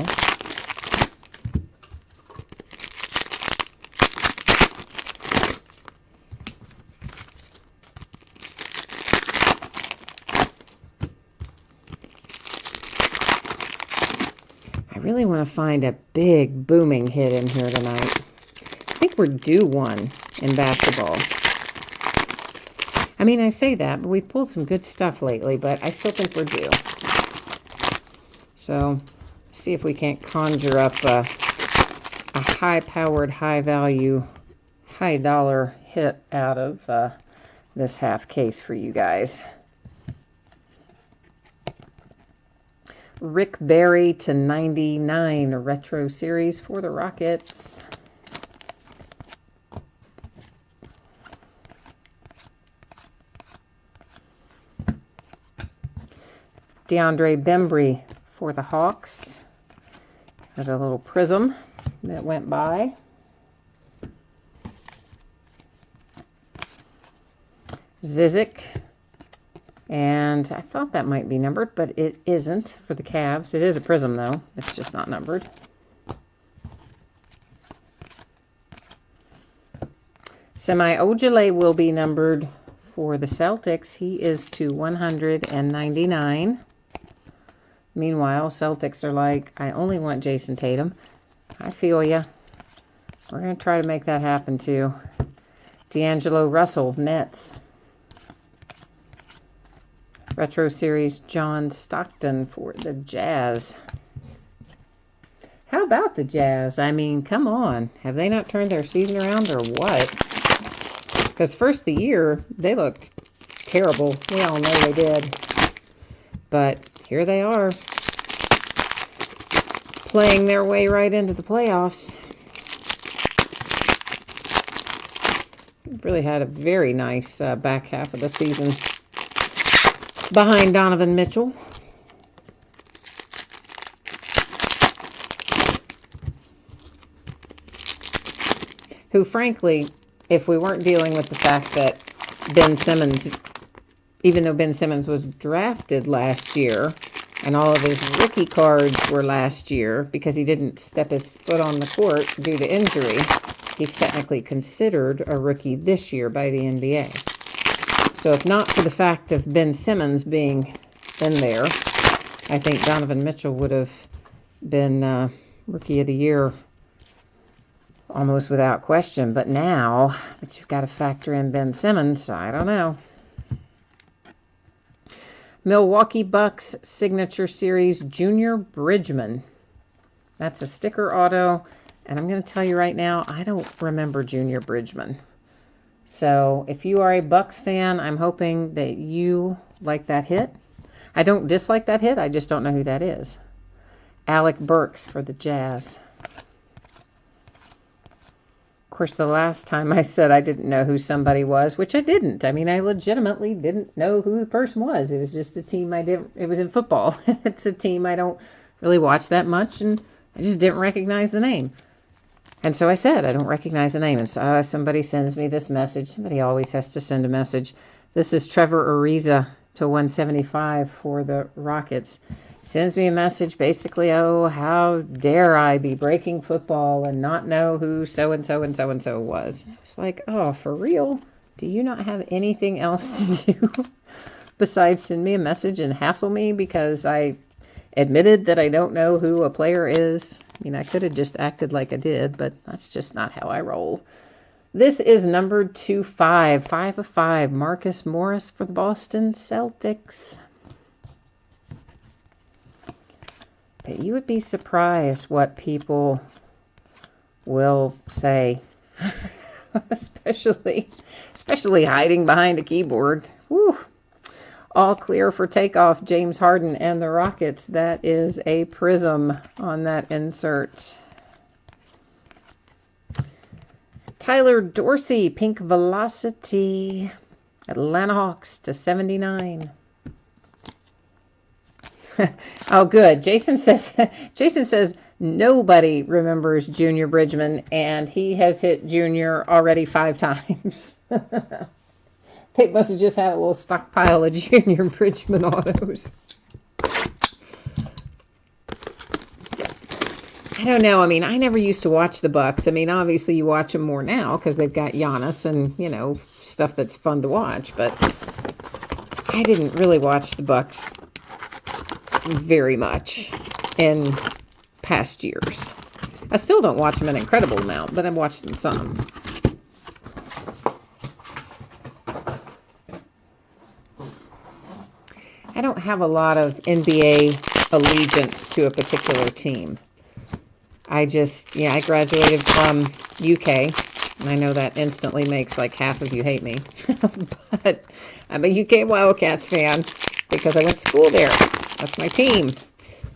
I really want to find a big booming hit in here tonight. I think we're due one in basketball. I mean, I say that, but we've pulled some good stuff lately, but I still think we're due. So, see if we can't conjure up a high-powered, high-value, high-dollar hit out of this half case for you guys. Rick Barry to 99, a retro series for the Rockets. DeAndre Bembry for the Hawks. There's a little prism that went by. Zizic. And I thought that might be numbered, but it isn't for the Cavs. It is a prism, though. It's just not numbered. Semi Ojale will be numbered for the Celtics. He is to 199. Meanwhile, Celtics are like, I only want Jason Tatum. I feel ya. We're going to try to make that happen, too. D'Angelo Russell, Nets. Retro Series, John Stockton for the Jazz. How about the Jazz? I mean, come on. Have they not turned their season around or what? Because first of the year, they looked terrible. We all know they did. But here they are, playing their way right into the playoffs. Really had a very nice back half of the season behind Donovan Mitchell. Who, frankly, if we weren't dealing with the fact that Ben Simmons, even though Ben Simmons was drafted last year, and all of his rookie cards were last year because he didn't step his foot on the court due to injury, he's technically considered a rookie this year by the NBA. So if not for the fact of Ben Simmons being in there, I think Donovan Mitchell would have been Rookie of the Year almost without question. But now that you've got to factor in Ben Simmons, I don't know. Milwaukee Bucks Signature Series Junior Bridgman. That's a sticker auto. And I'm going to tell you right now, I don't remember Junior Bridgman. So if you are a Bucks fan, I'm hoping that you like that hit. I don't dislike that hit. I just don't know who that is. Alec Burks for the Jazz. course, the last time I said I didn't know who somebody was, which I didn't. I mean, I legitimately didn't know who the person was. It was just a team I didn't, it was in football. It's a team I don't really watch that much, and I just didn't recognize the name. And so I said, I don't recognize the name. And so somebody sends me this message. Somebody always has to send a message. This is Trevor Ariza to 175 for the Rockets. Sends me a message basically, oh, how dare I be breaking football and not know who so-and-so and so-and-so was. I was like, oh, for real? Do you not have anything else to do besides send me a message and hassle me because I admitted that I don't know who a player is? I mean, I could have just acted like I did, but that's just not how I roll. This is numbered 2-5, 5 of 5, Marcus Morris for the Boston Celtics. But you would be surprised what people will say, especially hiding behind a keyboard. Whew. All clear for takeoff, James Harden and the Rockets. That is a prism on that insert. Tyler Dorsey, Pink Velocity, Atlanta Hawks to 79. Oh, good. Jason says nobody remembers Junior Bridgman, and he has hit Junior already 5 times. They must have just had a little stockpile of Junior Bridgman autos. I don't know. I mean, I never used to watch the Bucks. I mean, obviously you watch them more now because they've got Giannis and, you know, stuff that's fun to watch. But I didn't really watch the Bucks very much in past years. I still don't watch them an incredible amount, but I've watched them some. I don't have a lot of NBA allegiance to a particular team. I graduated from UK, and I know that instantly makes like half of you hate me. But I'm a UK Wildcats fan because I went to school there. That's my team.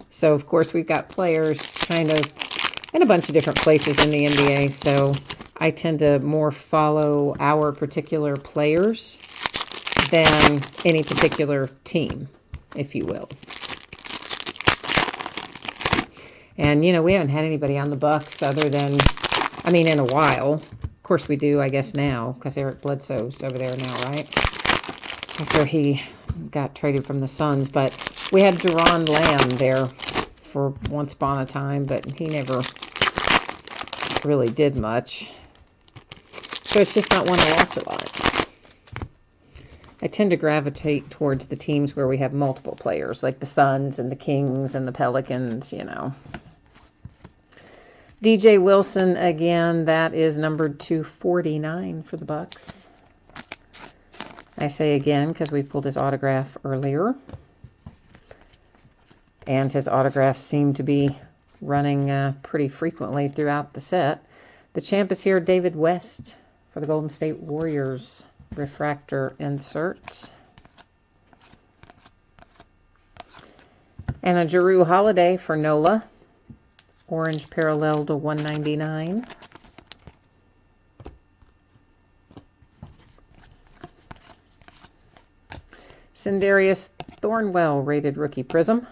So, of course, we've got players kind of in a bunch of different places in the NBA. So I tend to more follow our particular players than any particular team, if you will. And, you know, we haven't had anybody on the Bucks other than, I mean, in a while. Of course we do, I guess, now, because Eric Bledsoe's over there now, right? After he got traded from the Suns. But we had Deron Lamb there for once upon a time, but he never really did much. So it's just not one to watch a lot. I tend to gravitate towards the teams where we have multiple players, like the Suns and the Kings and the Pelicans, you know. DJ Wilson, again, that is numbered 249 for the Bucks. I say again because we pulled his autograph earlier. And his autographs seem to be running pretty frequently throughout the set. The champ is here, David West for the Golden State Warriors. Refractor insert. And a Jrue Holiday for Nola. Orange parallel to 199. Sindarius Thornwell rated rookie prism.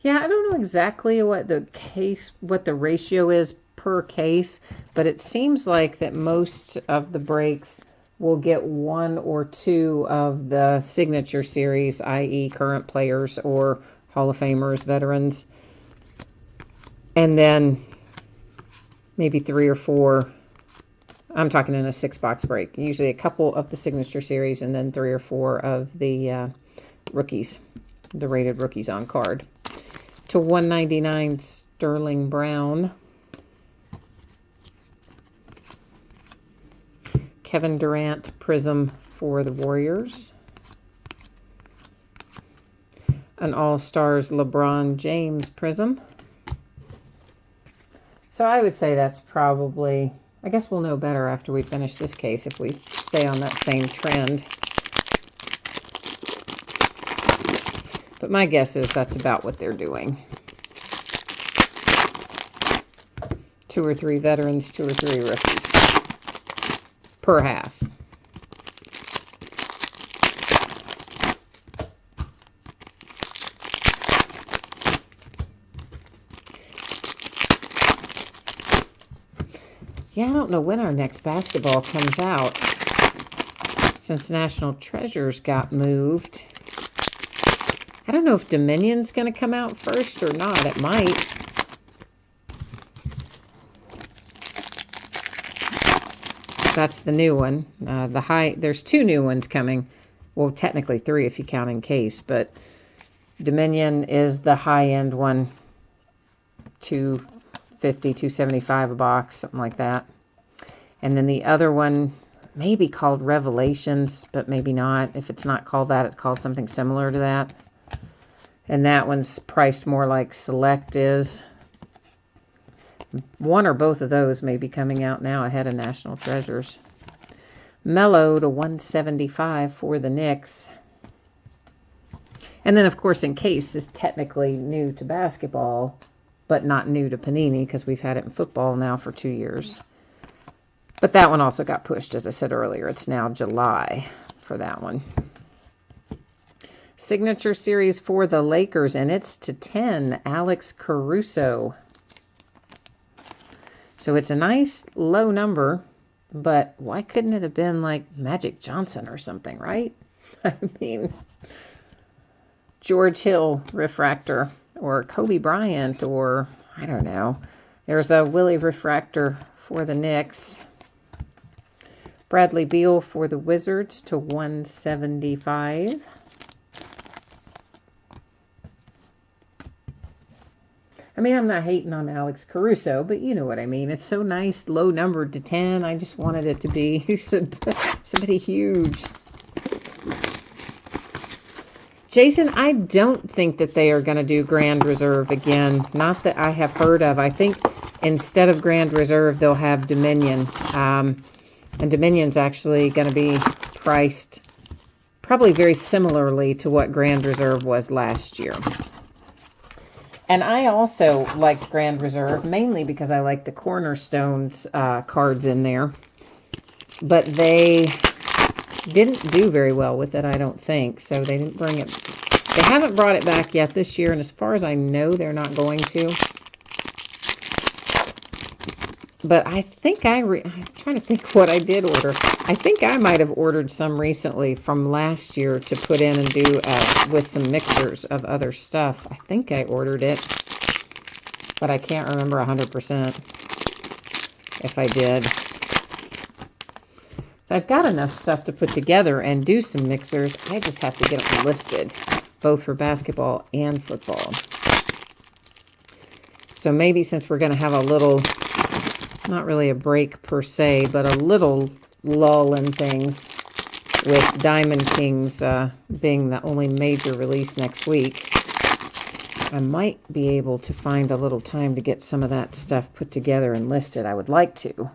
Yeah, I don't know exactly what the ratio is per case, but it seems like that most of the breaks will get 1 or 2 of the signature series, i.e. current players or Hall of Famers, veterans. And then maybe 3 or 4, I'm talking in a 6-box break. Usually a couple of the signature series and then 3 or 4 of the rookies, the rated rookies on card. To 199, Sterling Brown. Kevin Durant prism for the Warriors. An All-Stars LeBron James prism. So I would say that's probably, I guess we'll know better after we finish this case if we stay on that same trend. But my guess is that's about what they're doing. 2 or 3 veterans, 2 or 3 rookies per half. Yeah, I don't know when our next basketball comes out, since National Treasures got moved. I don't know if Dominion's going to come out first or not. It might. That's the new one. There's 2 new ones coming. Well, technically 3 if you count in case, but Dominion is the high-end one. $250, $275 a box, something like that. And then the other one may be called Revelations, but maybe not. If it's not called that, it's called something similar to that. And that one's priced more like Select is. One or both of those may be coming out now ahead of National Treasures. Mellow to $175 for the Knicks. And then, of course, Encased is technically new to basketball, but not new to Panini because we've had it in football now for 2 years. But that one also got pushed, as I said earlier. It's now July for that one. Signature Series for the Lakers, and it's to 10, Alex Caruso. So it's a nice low number, but why couldn't it have been like Magic Johnson or something, right? I mean, George Hill refractor, or Kobe Bryant, or I don't know. There's a Willie refractor for the Knicks. Bradley Beal for the Wizards to $175. I mean, I'm not hating on Alex Caruso, but you know what I mean. It's so nice, low numbered to 10. I just wanted it to be somebody huge. Jason, I don't think that they are going to do Grand Reserve again. Not that I have heard of. I think instead of Grand Reserve, they'll have Dominion. And Dominion's actually going to be priced probably very similarly to what Grand Reserve was last year. And I also liked Grand Reserve, mainly because I like the Cornerstones cards in there. But they didn't do very well with it, I don't think. So they didn't bring it. They haven't brought it back yet this year. And as far as I know, they're not going to. But I think I'm trying to think what I did order. I think I might have ordered some recently from last year to put in and do with some mixers of other stuff. I think I ordered it, but I can't remember 100% if I did. So I've got enough stuff to put together and do some mixers. I just have to get them listed, both for basketball and football. So maybe since we're going to have a little, not really a break per se, but a little lull in things with Diamond Kings being the only major release next week, I might be able to find a little time to get some of that stuff put together and listed. I would like to.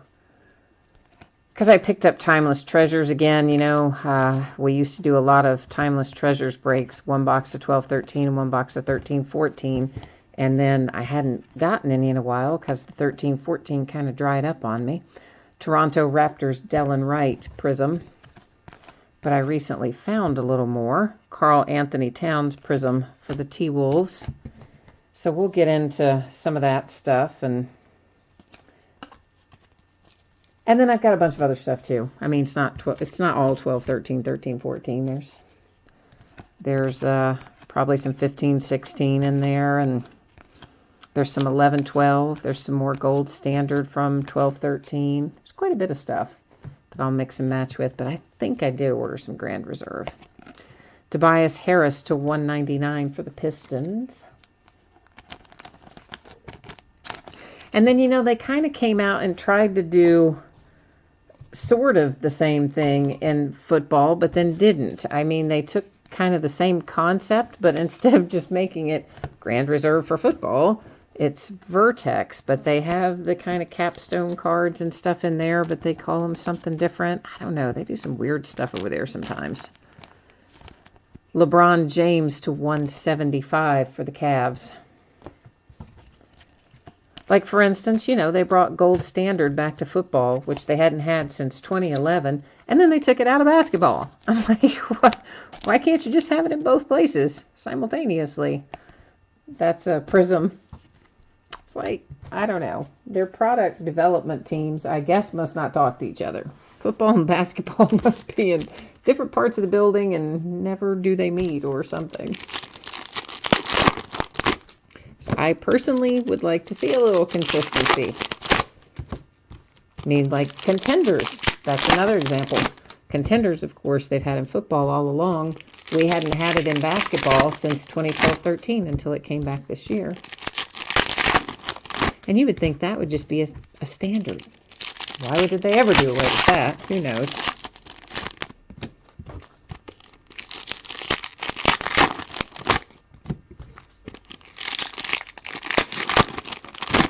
Because I picked up Timeless Treasures again, you know. We used to do a lot of Timeless Treasures breaks, 1 box of 12-13 and 1 box of 13-14. And then I hadn't gotten any in a while because the 13-14 kind of dried up on me. Toronto Raptors Delon Wright Prism. But I recently found a little more. Karl Anthony Towns Prism for the T-Wolves. So we'll get into some of that stuff. And then I've got a bunch of other stuff too. I mean, it's not all 12-13, 13-14. There's probably some 15-16 in there, and there's some 11-12. There's some more gold standard from 12-13. There's quite a bit of stuff that I'll mix and match with, but I think I did order some Grand Reserve. Tobias Harris to $199 for the Pistons. And then, you know, they kind of came out and tried to do sort of the same thing in football, but then didn't. I mean, they took kind of the same concept, but instead of just making it Grand Reserve for football, it's Vertex, but they have the kind of capstone cards and stuff in there, but they call them something different. I don't know. They do some weird stuff over there sometimes. LeBron James to $175 for the Cavs. Like, for instance, you know, they brought gold standard back to football, which they hadn't had since 2011, and then they took it out of basketball. I'm like, what? Why can't you just have it in both places simultaneously? That's a Prism. It's like, I don't know. Their product development teams, I guess, must not talk to each other. Football and basketball must be in different parts of the building and never do they meet or something. So I personally would like to see a little consistency. I mean, like Contenders. That's another example. Contenders, of course, they've had in football all along. We hadn't had it in basketball since 2012-13 until it came back this year. And you would think that would just be a standard. Why would they ever do away with that? Who knows?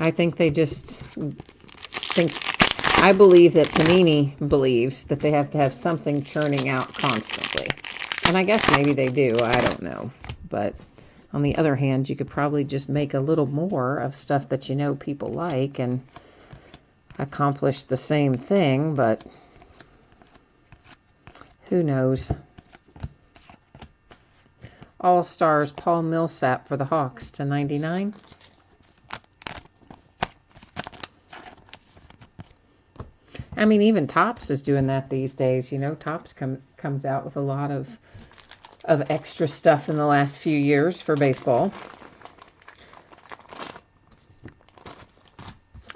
I think they just think, I believe that Panini believes that they have to have something churning out constantly. And I guess maybe they do, I don't know. But on the other hand, you could probably just make a little more of stuff that you know people like and accomplish the same thing, but who knows. All-Stars Paul Millsap for the Hawks to 99. I mean, even Topps is doing that these days. You know, Topps comes out with a lot of extra stuff in the last few years for baseball.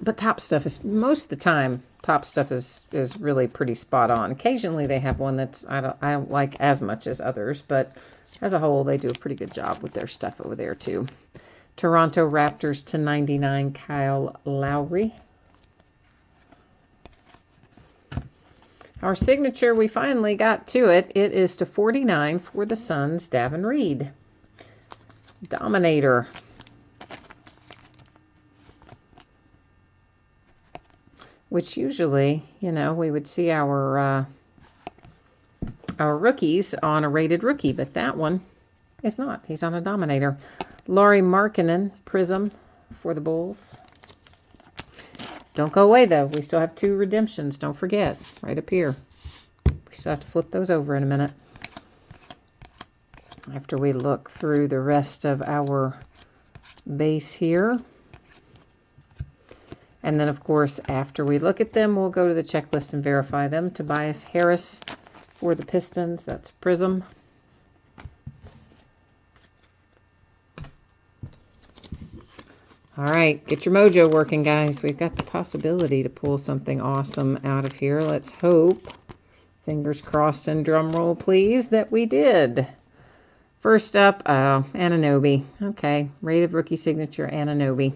But Topps stuff is, most of the time, Topps stuff is really pretty spot on. Occasionally they have one that's I don't like as much as others, but as a whole they do a pretty good job with their stuff over there too. Toronto Raptors to 99, Kyle Lowry. Our signature, we finally got to it. It is to 49 for the Suns, Davin Reed. Dominator. Which usually, you know, we would see our rookies on a rated rookie, but that one is not. He's on a Dominator. Lauri Markkanen, Prism for the Bulls. Don't go away, though. We still have 2 redemptions. Don't forget. Right up here. We still have to flip those over in a minute. After we look through the rest of our base here. And then, of course, after we look at them, we'll go to the checklist and verify them. Tobias Harris for the Pistons. That's Prism. All right, get your mojo working, guys. We've got the possibility to pull something awesome out of here. Let's hope, fingers crossed and drum roll, please, that we did. First up, Anunoby. Okay, rated rookie signature, Anunoby.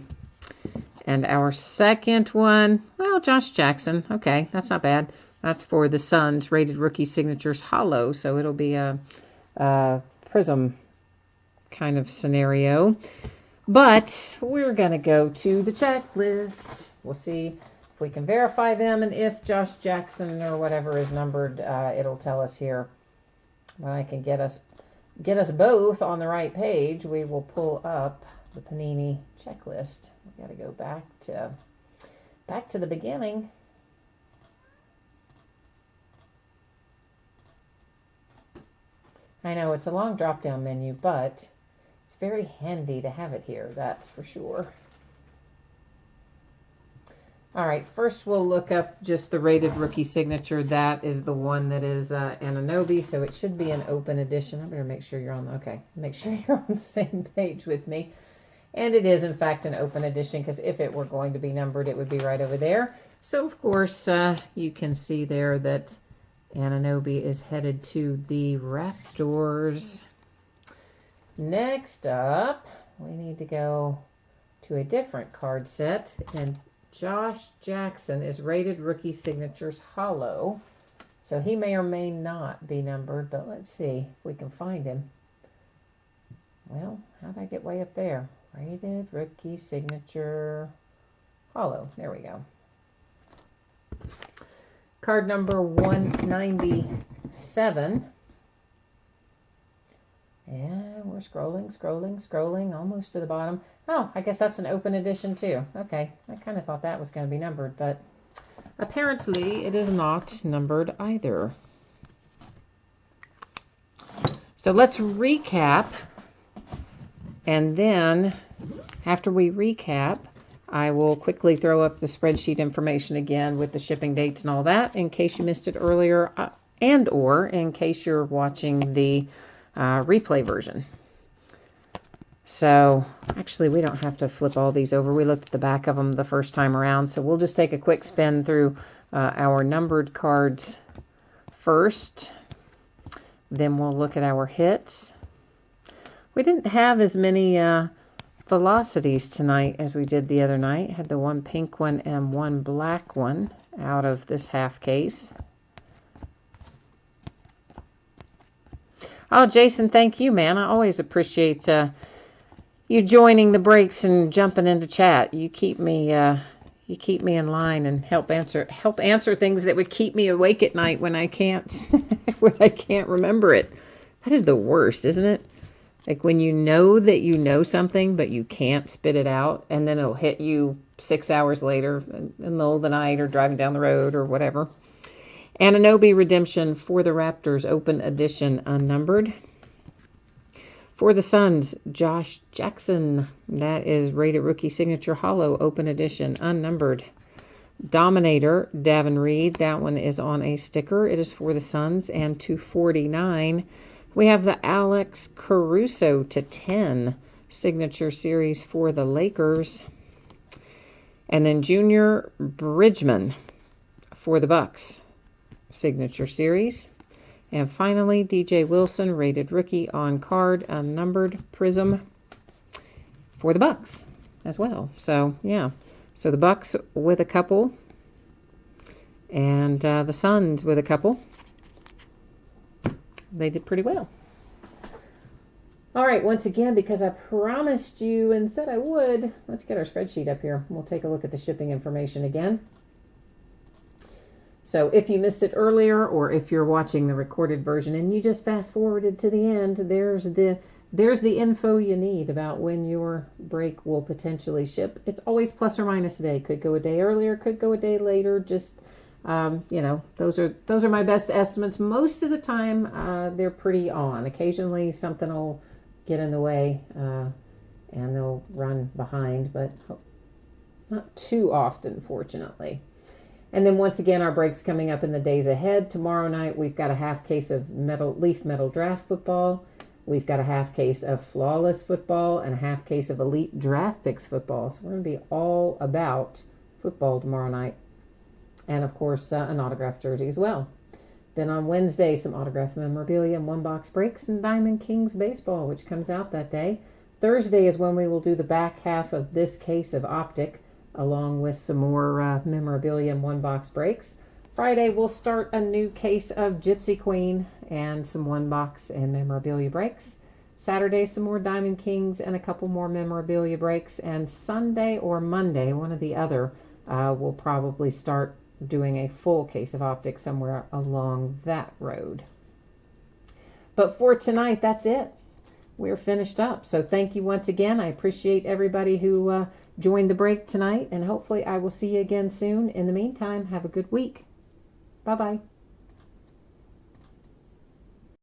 And our second one, well, Josh Jackson. Okay, that's not bad. That's for the Suns, rated rookie signatures, hollow. So it'll be a Prism kind of scenario. But we're going to go to the checklist. We'll see if we can verify them. And if Josh Jackson or whatever is numbered, it'll tell us here. Well, I can get us both on the right page. We will pull up the Panini checklist. We got to go back to the beginning. I know it's a long drop-down menu, but it's very handy to have it here, that's for sure. All right, first we'll look up just the rated rookie signature. That is the one that is Anunoby, so it should be an open edition. I better make sure you're on the same page with me. And it is, in fact, an open edition, because if it were going to be numbered, it would be right over there. So, of course, you can see there that Anunoby is headed to the Raptors. Next up, we need to go to a different card set, and Josh Jackson is rated rookie signatures hollow. So he may or may not be numbered, but let's see if we can find him. Well, how'd I get way up there? Rated rookie signature hollow. There we go. Card number 197. Yeah, we're scrolling, almost to the bottom. Oh, I guess that's an open edition too. Okay, I kind of thought that was going to be numbered, but apparently it is not numbered either. So let's recap, and then after we recap, I will quickly throw up the spreadsheet information again with the shipping dates and all that in case you missed it earlier, and or in case you're watching the replay version. So actually we don't have to flip all these over. We looked at the back of them the first time around, so we'll just take a quick spin through our numbered cards first. Then we'll look at our hits. We didn't have as many velocities tonight as we did the other night. Had the one pink one and one black one out of this half case. Oh, Jason, thank you, man. I always appreciate you joining the breaks and jumping into chat. You keep me in line and help answer things that would keep me awake at night when I can't when I can't remember it. That is the worst, isn't it? Like when you know that you know something, but you can't spit it out, and then it'll hit you 6 hours later in the middle of the night or driving down the road or whatever. Ananobi Redemption for the Raptors, open edition, unnumbered. For the Suns, Josh Jackson. That is rated rookie signature hollow, open edition, unnumbered. Dominator, Davin Reed. That one is on a sticker. It is for the Suns, and 249. We have the Alex Caruso /10 signature series for the Lakers. And then Junior Bridgman for the Bucks, signature series. And finally, DJ Wilson, rated rookie on card, unnumbered prism for the Bucks as well. So, yeah. So the Bucks with a couple, and the Suns with a couple. They did pretty well. All right, once again, because I promised you and said I would, let's get our spreadsheet up here. We'll take a look at the shipping information again. So if you missed it earlier, or if you're watching the recorded version and you just fast forwarded to the end, there's the info you need about when your break will potentially ship. It's always plus or minus a day. Could go a day earlier, could go a day later. Just you know, those are my best estimates. Most of the time, they're pretty on. Occasionally, something will get in the way, and they'll run behind, but not too often, fortunately. And then once again, our break's coming up in the days ahead. Tomorrow night, we've got a half case of Leaf Metal Draft Football. We've got a half case of Flawless Football and a half case of Elite Draft Picks Football. So we're going to be all about football tomorrow night. And, of course, an autographed jersey as well. Then on Wednesday, some autographed memorabilia and one-box breaks and Diamond Kings baseball, which comes out that day. Thursday is when we will do the back half of this case of Optic, along with some more memorabilia and one-box breaks. Friday, we'll start a new case of Gypsy Queen and some one-box and memorabilia breaks. Saturday, some more Diamond Kings and a couple more memorabilia breaks. And Sunday or Monday, one or the other, we'll probably start doing a full case of Optic somewhere along that road. But for tonight, that's it. We're finished up. So thank you once again. I appreciate everybody who joined the break tonight, and hopefully I will see you again soon. In the meantime, have a good week. Bye-bye.